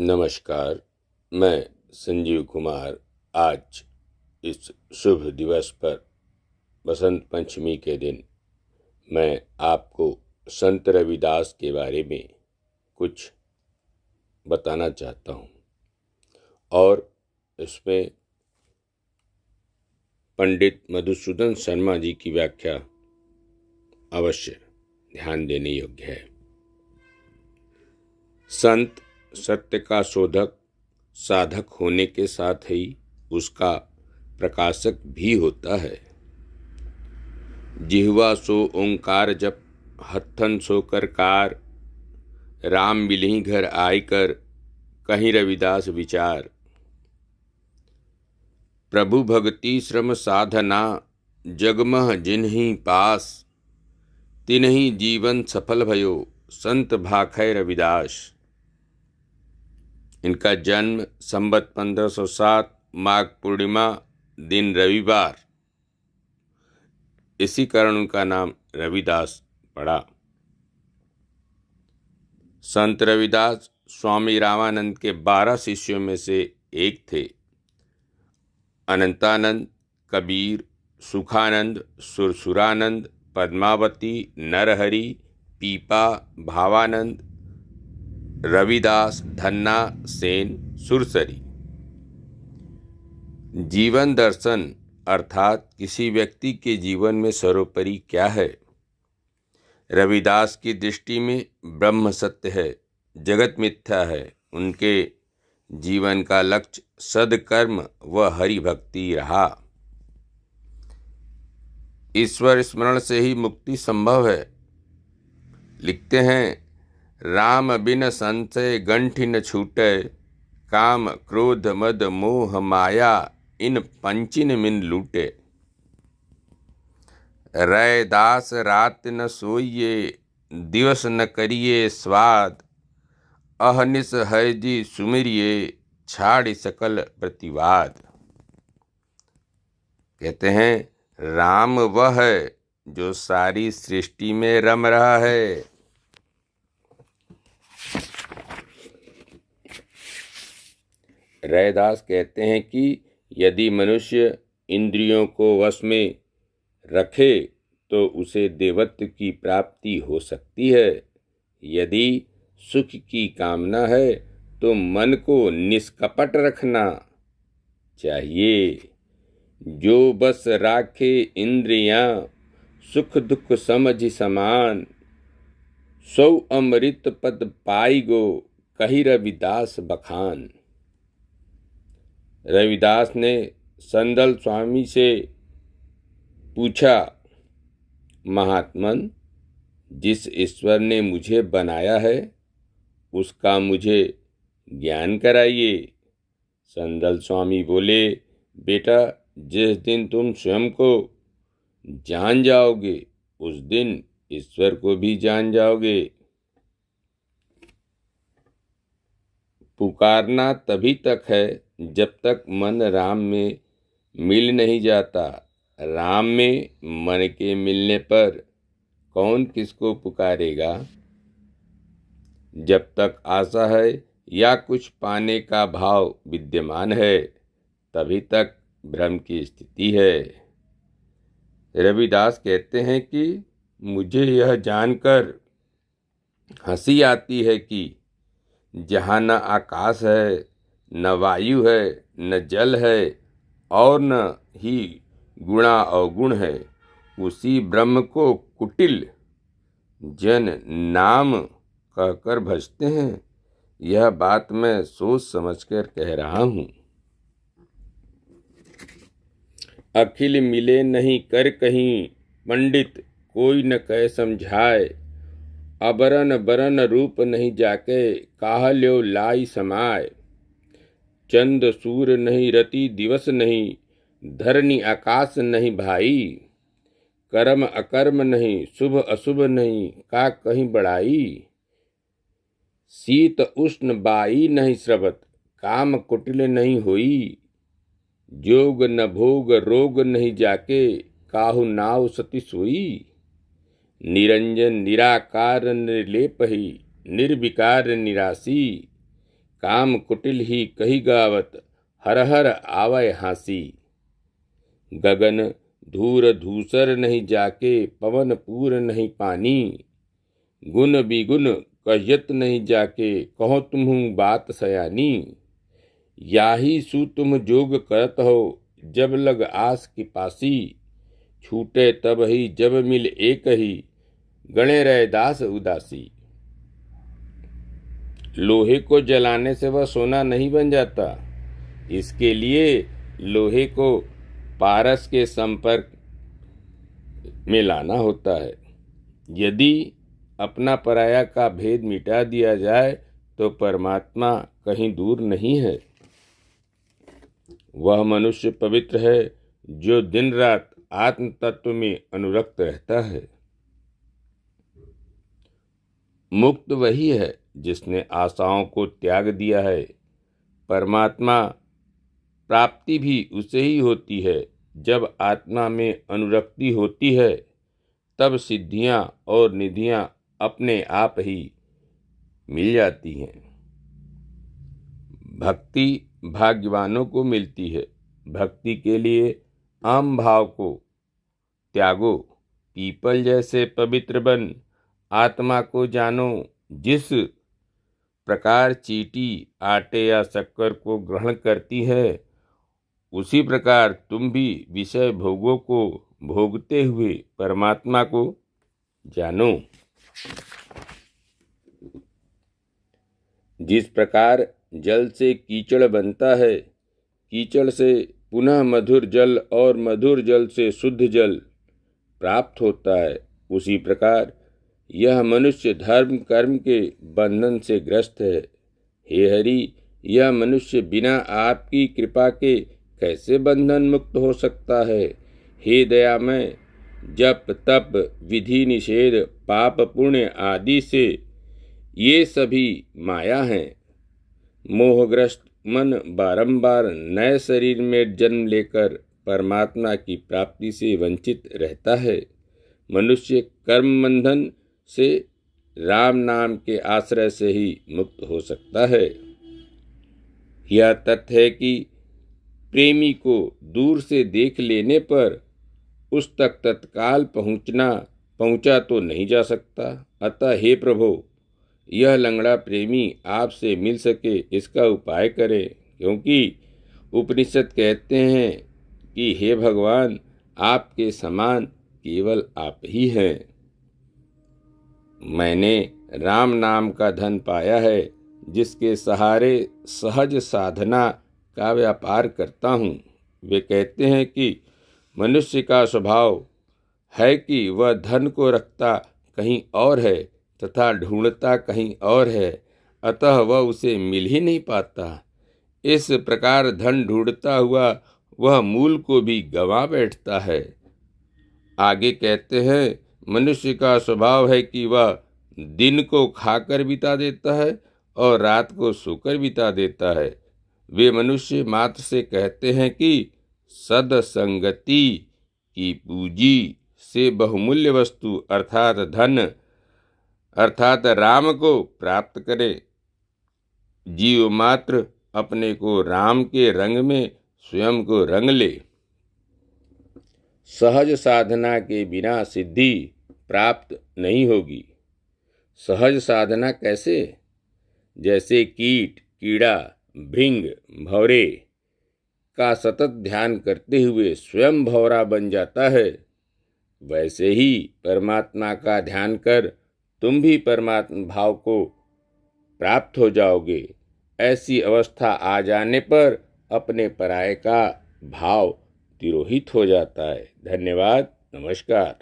नमस्कार। मैं संजीव कुमार आज इस शुभ दिवस पर बसंत पंचमी के दिन मैं आपको संत रविदास के बारे में कुछ बताना चाहता हूँ और इसमें पंडित मधुसूदन शर्मा जी की व्याख्या अवश्य ध्यान देने योग्य है। संत सत्य का शोधक साधक होने के साथ ही उसका प्रकाशक भी होता है। जिह्वा सो ओंकार जप हत्थन सो कर कार, राम मिलहि घर आय कर कहीं रविदास विचार। प्रभु भक्ति श्रम साधना जगमह जिन्हि पास, तिन्हि जीवन सफल भयो संत भाखै रविदास। इनका जन्म संवत 1507 माघ पूर्णिमा दिन रविवार, इसी कारण उनका नाम रविदास पड़ा। संत रविदास स्वामी रामानंद के 12 शिष्यों में से एक थे। अनंतानंद, कबीर, सुखानंद, सुरसुरानंद, पद्मावती, नरहरि, पीपा, भावानंद, रविदास, धन्ना, सेन, सुरसरी। जीवन दर्शन अर्थात किसी व्यक्ति के जीवन में सर्वोपरि क्या है। रविदास की दृष्टि में ब्रह्म सत्य है, जगत मिथ्या है। उनके जीवन का लक्ष्य सद्कर्म व हरि भक्ति रहा। ईश्वर स्मरण से ही मुक्ति संभव है। लिखते हैं, राम बिन संशय गंठि न छूटे, काम क्रोध मद मोह माया इन पंचिन मिन लूटे। रैदास रात न सोइए दिवस न करिए स्वाद, अहनिस है जी सुमिरिए छाड़ सकल प्रतिवाद। कहते हैं, राम वह है जो सारी सृष्टि में रम रहा है। रैदास कहते हैं कि यदि मनुष्य इंद्रियों को वश में रखे तो उसे देवत्व की प्राप्ति हो सकती है। यदि सुख की कामना है तो मन को निष्कपट रखना चाहिए। जो बस राखे इंद्रियां सुख दुख समझ समान, सौ अमृत पद पाई गो कही रविदास बखान। रविदास ने संदल स्वामी से पूछा, महात्मन, जिस ईश्वर ने मुझे बनाया है उसका मुझे ज्ञान कराइए। संदल स्वामी बोले, बेटा, जिस दिन तुम स्वयं को जान जाओगे उस दिन ईश्वर को भी जान जाओगे। पुकारना तभी तक है जब तक मन राम में मिल नहीं जाता। राम में मन के मिलने पर कौन किसको पुकारेगा। जब तक आशा है या कुछ पाने का भाव विद्यमान है तभी तक भ्रम की स्थिति है। रविदास कहते हैं कि मुझे यह जानकर हंसी आती है कि जहाँ न आकाश है, न वायु है, न जल है और न ही गुणा अवगुण है, उसी ब्रह्म को कुटिल जन नाम कहकर भजते हैं। यह बात मैं सोच समझकर कह रहा हूँ। अखिल मिले नहीं कर कहीं, पंडित कोई न कह समझाए। अबरन बरन रूप नहीं जाके, काहल्यो लाई समाय। चंद सूर नहीं रति दिवस नहीं, धरनी आकाश नहीं भाई। कर्म अकर्म नहीं, शुभ अशुभ नहीं, का कहीं बड़ाई। शीत उष्ण बाई नहीं स्रवत, काम कुटिल नहीं होई। जोग न भोग रोग नहीं जाके, काहु नाव सती सोई। निरंजन निराकार निर्लेप ही, निर्विकार निराशी। काम कुटिल ही कही गावत, हर हर आवय हासी। गगन धूर धूसर नहीं जाके, पवन पूर नहीं पानी। गुण बिगुण कहत नहीं जाके, कहो तुम्हु बात सयानी। याही सु तुम जोग करत हो, जब लग आस की पासी। छूटे तब ही जब मिल एक ही, गणे रह दास उदासी। लोहे को जलाने से वह सोना नहीं बन जाता, इसके लिए लोहे को पारस के संपर्क में लाना होता है। यदि अपना पराया का भेद मिटा दिया जाए तो परमात्मा कहीं दूर नहीं है। वह मनुष्य पवित्र है जो दिन रात आत्म तत्व में अनुरक्त रहता है। मुक्त वही है जिसने आशाओं को त्याग दिया है। परमात्मा प्राप्ति भी उसे ही होती है। जब आत्मा में अनुरक्ति होती है तब सिद्धियां और निधियां अपने आप ही मिल जाती हैं। भक्ति भाग्यवानों को मिलती है। भक्ति के लिए आम भाव को त्यागो। पीपल जैसे पवित्र बन आत्मा को जानो। जिस प्रकार चींटी आटे या शक्कर को ग्रहण करती है, उसी प्रकार तुम भी विषय भोगों को भोगते हुए परमात्मा को जानो। जिस प्रकार जल से कीचड़ बनता है, कीचड़ से पुनः मधुर जल और मधुर जल से शुद्ध जल प्राप्त होता है, उसी प्रकार यह मनुष्य धर्म कर्म के बंधन से ग्रस्त है। हे हरि, यह मनुष्य बिना आपकी कृपा के कैसे बंधन मुक्त हो सकता है। हे दयामय, जप तप विधि निषेध पाप पुण्य आदि से ये सभी माया हैं। मोहग्रस्त मन बारंबार नए शरीर में जन्म लेकर परमात्मा की प्राप्ति से वंचित रहता है। मनुष्य कर्म बंधन से राम नाम के आश्रय से ही मुक्त हो सकता है। यह तथ्य है कि प्रेमी को दूर से देख लेने पर उस तक तत्काल पहुंचा तो नहीं जा सकता। अतः हे प्रभु, यह लंगड़ा प्रेमी आपसे मिल सके इसका उपाय करें, क्योंकि उपनिषद कहते हैं कि हे भगवान, आपके समान केवल आप ही हैं। मैंने राम नाम का धन पाया है, जिसके सहारे सहज साधना का व्यापार करता हूँ। वे कहते हैं कि मनुष्य का स्वभाव है कि वह धन को रखता कहीं और है तथा ढूंढता कहीं और है, अतः वह उसे मिल ही नहीं पाता। इस प्रकार धन ढूंढता हुआ वह मूल को भी गंवा बैठता है। आगे कहते हैं, मनुष्य का स्वभाव है कि वह दिन को खाकर बिता देता है और रात को सोकर बिता देता है। वे मनुष्य मात्र से कहते हैं कि सदसंगति की पूंजी से बहुमूल्य वस्तु अर्थात धन अर्थात राम को प्राप्त करे। जीव मात्र अपने को राम के रंग में स्वयं को रंग ले। सहज साधना के बिना सिद्धि प्राप्त नहीं होगी। सहज साधना कैसे? जैसे कीट कीड़ा भृंग भौरे का सतत ध्यान करते हुए स्वयं भौरा बन जाता है, वैसे ही परमात्मा का ध्यान कर तुम भी परमात्मा भाव को प्राप्त हो जाओगे। ऐसी अवस्था आ जाने पर अपने पराये का भाव तिरोहित हो जाता है। धन्यवाद। नमस्कार।